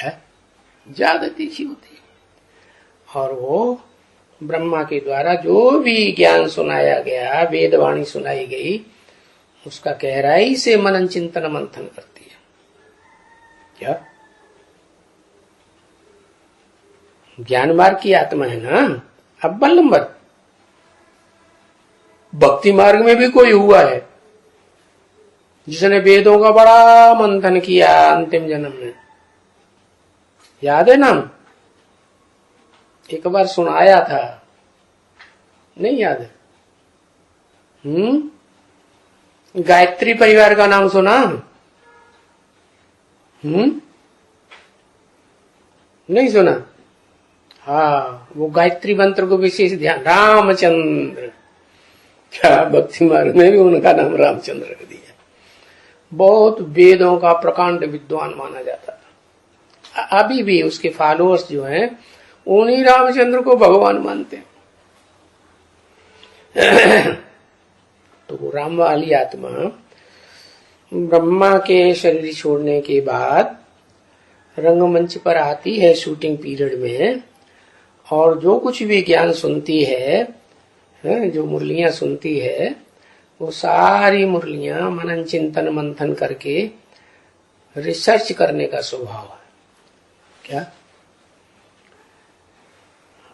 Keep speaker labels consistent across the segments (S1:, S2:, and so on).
S1: है, ज्यादा तीखी होती है। और वो ब्रह्मा के द्वारा जो भी ज्ञान सुनाया गया, वेदवाणी सुनाई गई, उसका गहराई से मनन चिंतन मंथन करती है। क्या ज्ञान मार्ग की आत्मा है ना, अव्वल नंबर। भक्ति मार्ग में भी कोई हुआ है जिसने वेदों का बड़ा मंथन किया अंतिम जन्म में, याद है नाम? एक बार सुनाया था, नहीं याद है? गायत्री परिवार का नाम सुना? नहीं सुना? हाँ, वो गायत्री मंत्र को विशेष ध्यान, रामचंद्र। क्या भक्ति मार्ग में भी उनका नाम रामचंद्र रख दिया। बहुत वेदों का प्रकांड विद्वान माना जाता था। अभी भी उसके फॉलोअर्स जो हैं, उन्हीं रामचंद्र को भगवान मानते हैं। तो वो राम वाली आत्मा ब्रह्मा के शरीर छोड़ने के बाद रंगमंच पर आती है शूटिंग पीरियड में, और जो कुछ भी ज्ञान सुनती है, जो मुरलियां सुनती है, वो सारी मुरलियां मनन चिंतन मंथन करके रिसर्च करने का स्वभाव है। क्या?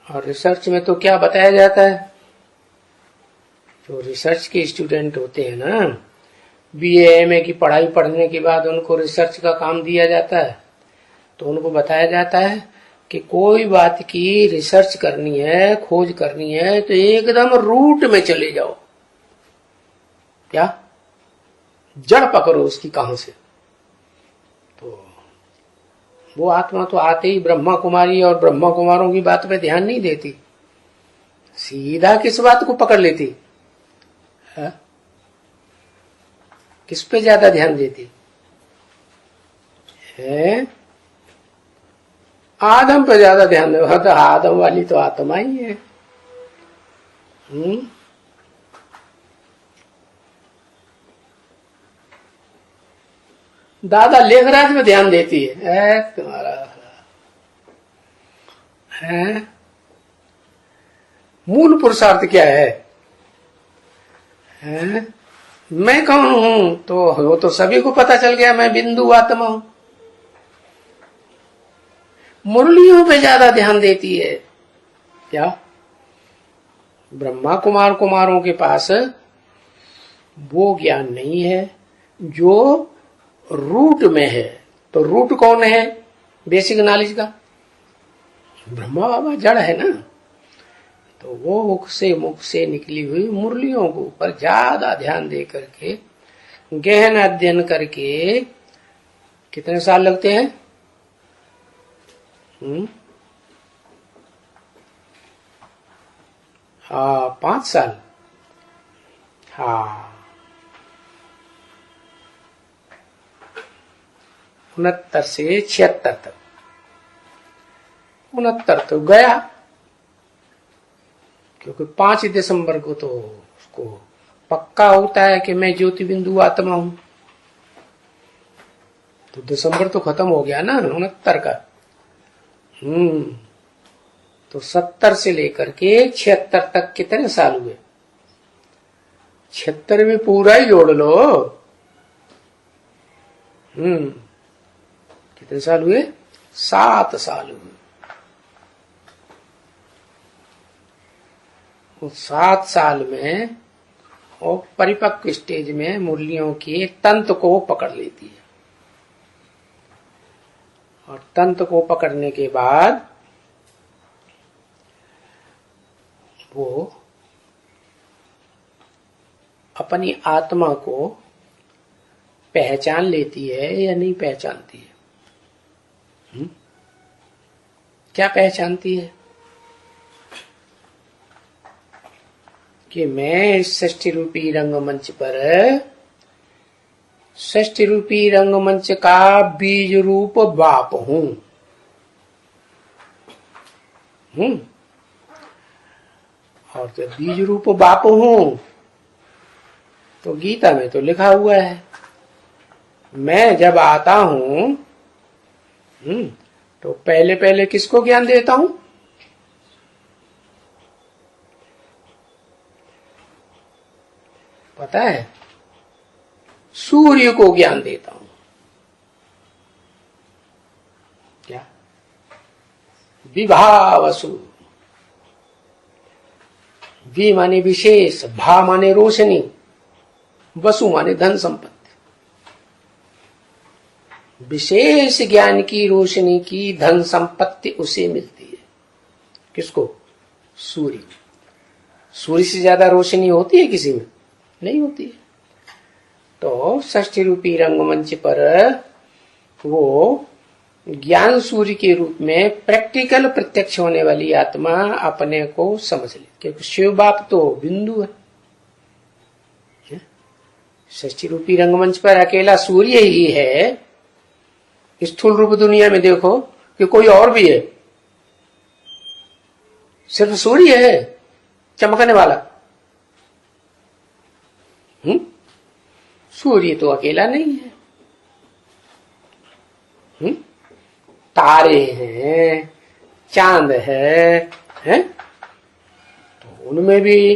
S1: और रिसर्च में तो क्या बताया जाता है? जो रिसर्च के स्टूडेंट होते हैं ना, बीए एमए की पढ़ाई पढ़ने के बाद उनको रिसर्च का काम दिया जाता है, तो उनको बताया जाता है कि कोई बात की रिसर्च करनी है, खोज करनी है, तो एकदम रूट में चले जाओ। क्या? जड़ पकड़ो उसकी कहां से। तो वो आत्मा तो आते ही ब्रह्मा कुमारी और ब्रह्मा कुमारों की बात पे ध्यान नहीं देती, सीधा किस बात को पकड़ लेती है? किस पे ज्यादा ध्यान देती है? आदम पे ज्यादा ध्यान दे। तो आदम वाली तो आत्मा ही है। दादा लेखराज में ध्यान देती है तुम्हारा है। मूल पुरुषार्थ क्या है? मैं कौन हूं? तो वो तो सभी को पता चल गया, मैं बिंदु आत्मा हूं। मुरलियों पे ज्यादा ध्यान देती है। क्या? ब्रह्मा कुमार कुमारों के पास वो ज्ञान नहीं है जो रूट में है। तो रूट कौन है बेसिक नॉलेज का? ब्रह्मा बाबा जड़ है ना। तो वो मुख से निकली हुई मुरलियों के ऊपर ज्यादा ध्यान दे करके, गहन अध्ययन करके, कितने साल लगते हैं? 5 साल। हाँ, 69 से 76 तक। 69 तो गया, क्योंकि 5 दिसंबर को तो उसको पक्का होता है कि मैं ज्योति बिंदु आत्मा हूं। तो दिसंबर तो खत्म हो गया ना 69 का। तो 70 से लेकर के 76 तक कितने साल हुए? 76 में पूरा ही जोड़ लो। कितने साल हुए? 7 साल हुए। उस 7 साल में और परिपक्व स्टेज में मुरलियों के तंत्र को पकड़ लेती है, और तंत्र को पकड़ने के बाद वो अपनी आत्मा को पहचान लेती है या नहीं पहचानती है? क्या पहचानती है? कि मैं इस सृष्टि रूपी रंगमंच पर, सृष्टि रूपी रंगमंच का बीज रूप बाप हूं। और तो बीज रूप बाप हूं, तो गीता में तो लिखा हुआ है, मैं जब आता हूं तो पहले पहले किसको ज्ञान देता हूं? पता है, सूर्य को ज्ञान देता हूं। क्या? विभावसु। वि माने विशेष, भा माने रोशनी, वसु माने धन संपत्ति। विशेष ज्ञान की रोशनी की धन संपत्ति उसे मिलती है। किसको? सूर्य। सूर्य से ज्यादा रोशनी होती है किसी में? नहीं होती है। तो षष्ठी रूपी रंगमंच पर वो ज्ञान सूर्य के रूप में प्रैक्टिकल प्रत्यक्ष होने वाली आत्मा अपने को समझ ले, क्योंकि शिव बाप तो बिंदु है। षष्ठी रूपी रंगमंच पर अकेला सूर्य ही है। स्थूल रूप दुनिया में देखो कि कोई और भी है, सिर्फ सूर्य है चमकने वाला। सूर्य तो अकेला नहीं है। तारे हैं, चांद है, तो उनमें भी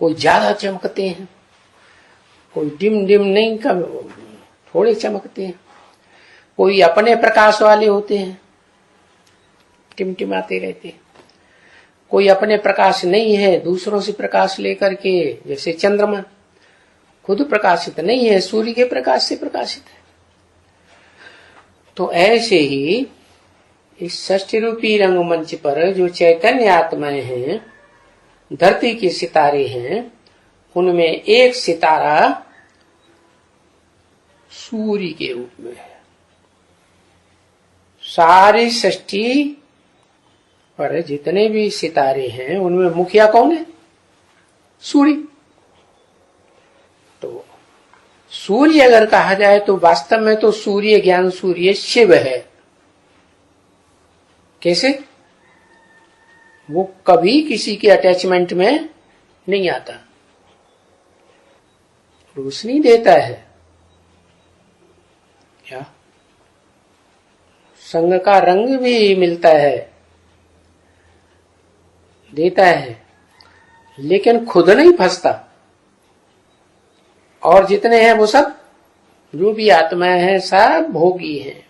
S1: कोई ज्यादा चमकते हैं, कोई डिम डिम नहीं, कम थोड़े चमकते हैं। कोई अपने प्रकाश वाले होते हैं, टिमटिमाते रहते हैं। कोई अपने प्रकाश नहीं है, दूसरों से प्रकाश लेकर के, जैसे चंद्रमा खुद प्रकाशित नहीं है, सूर्य के प्रकाश से प्रकाशित है। तो ऐसे ही इस षष्ठी रूपी रंगमंच पर जो चैतन्य आत्माएं हैं, धरती के सितारे हैं, उनमें एक सितारा सूर्य के रूप में है। सारी षष्ठी पर जितने भी सितारे हैं उनमें मुखिया कौन है? सूर्य। तो सूर्य अगर कहा जाए तो वास्तव में तो सूर्य, ज्ञान सूर्य शिव है। कैसे? वो कभी किसी के अटैचमेंट में नहीं आता, रोशनी देता है। क्या? संग का रंग भी मिलता है, देता है, लेकिन खुद नहीं फंसता। और जितने हैं वो सब, जो भी आत्माएं हैं, सब भोगी हैं,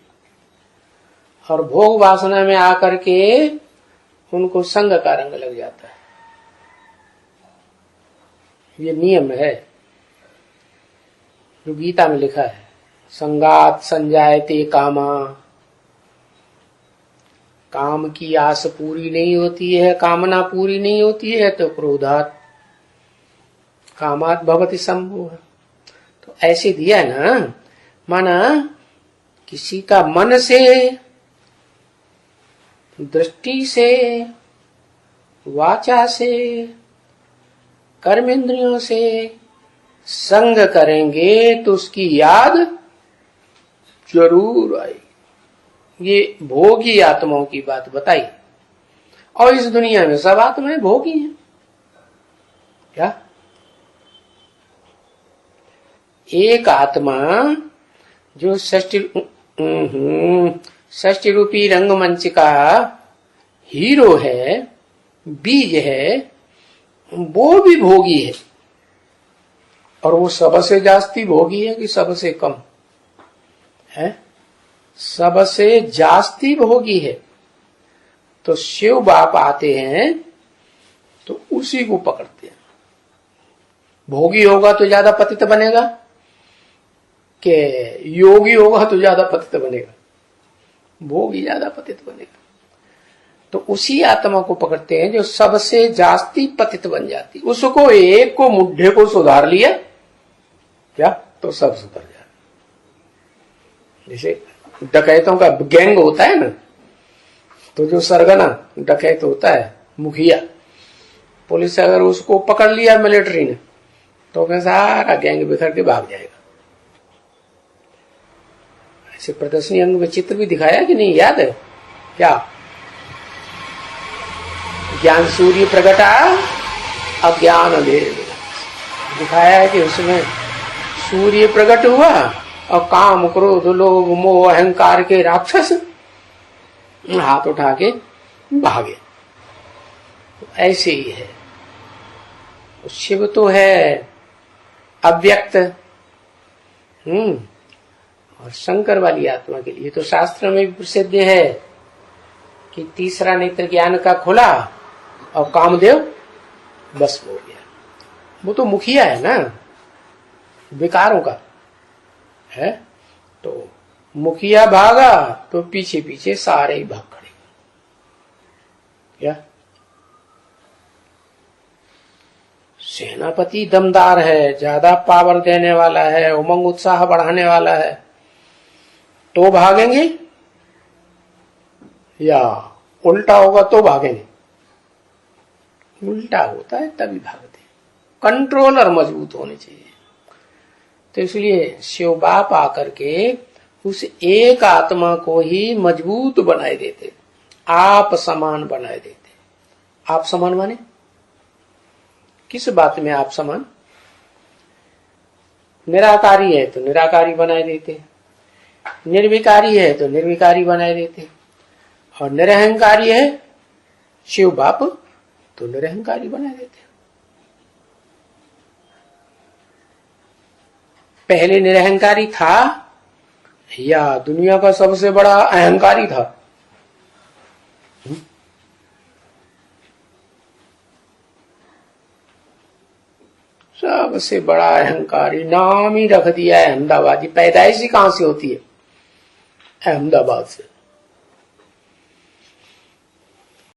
S1: और भोग वासना में आकर के उनको संग का रंग लग जाता है। ये नियम है जो गीता में लिखा है, संगात संजायते कामा। काम की आस पूरी नहीं होती है, कामना पूरी नहीं होती है तो क्रोधात कामात भवति संभोग। तो ऐसे दिया ना, माना किसी का मन से, दृष्टि से, वाचा से, कर्मेंद्रियों से संग करेंगे तो उसकी याद जरूर आएगी। ये भोगी आत्माओं की बात बताई। और इस दुनिया में सब आत्माएं भोगी हैं। क्या? एक आत्मा जो षष्ठी रूपी रंगमंच का हीरो है, बीज है, वो भी भोगी है। और वो सबसे जास्ती भोगी है कि सबसे कम है? सबसे जास्ती भोगी है। तो शिव बाप आते हैं तो उसी को पकड़ते हैं। भोगी होगा तो ज्यादा पतित बनेगा कि योगी होगा तो ज्यादा पतित बनेगा? भोगी ज्यादा पतित बनेगा। तो उसी आत्मा को पकड़ते हैं जो सबसे जास्ती पतित बन जाती। उसको एक को, मुड्ढे को सुधार लिया क्या तो सब सुधर जाए। जैसे डकैतों का गैंग होता है ना, तो जो सरगना डकैत होता है, मुखिया, पुलिस अगर उसको पकड़ लिया मिलिट्री ने, तो फिर सारा गैंग बिखर के भाग जाएगा। ऐसे प्रदर्शनी अंग में चित्र भी दिखाया कि नहीं, याद है क्या? ज्ञान सूर्य प्रगटा अज्ञान अंधेरे दिखाया है कि उसमें सूर्य प्रकट हुआ और काम, क्रोध, लोभ, मोह, अहंकार के राक्षस हाथ उठा के भागे। तो ऐसे ही है, शिव तो है अव्यक्त, और शंकर वाली आत्मा के लिए तो शास्त्र में भी प्रसिद्ध है कि तीसरा नेत्र ज्ञान का खुला और कामदेव बस हो गया। वो तो मुखिया है ना विकारों का है, तो मुखिया भागा तो पीछे पीछे सारे ही भाग खड़े। क्या सेनापति दमदार है, ज्यादा पावर देने वाला है, उमंग उत्साह बढ़ाने वाला है, तो भागेंगे, या उल्टा होगा तो भागेंगे? उल्टा होता है तभी भागते। कंट्रोलर मजबूत होने चाहिए। तो इसलिए शिव बाप आकर के उस एक आत्मा को ही मजबूत बनाए देते, आप समान बनाए देते। आप समान माने किस बात में? आप समान निराकारी है तो निराकारी बनाए देते, निर्विकारी है तो निर्विकारी बनाए देते, और निरहंकारी है शिव बाप तो निरहंकारी बनाए देते। पहले निरहंकारी था या दुनिया का सबसे बड़ा अहंकारी था? सबसे बड़ा अहंकारी, नाम ही रख दिया है अहमदाबादी। पैदाइश ही कहां से होती है? अहमदाबाद से।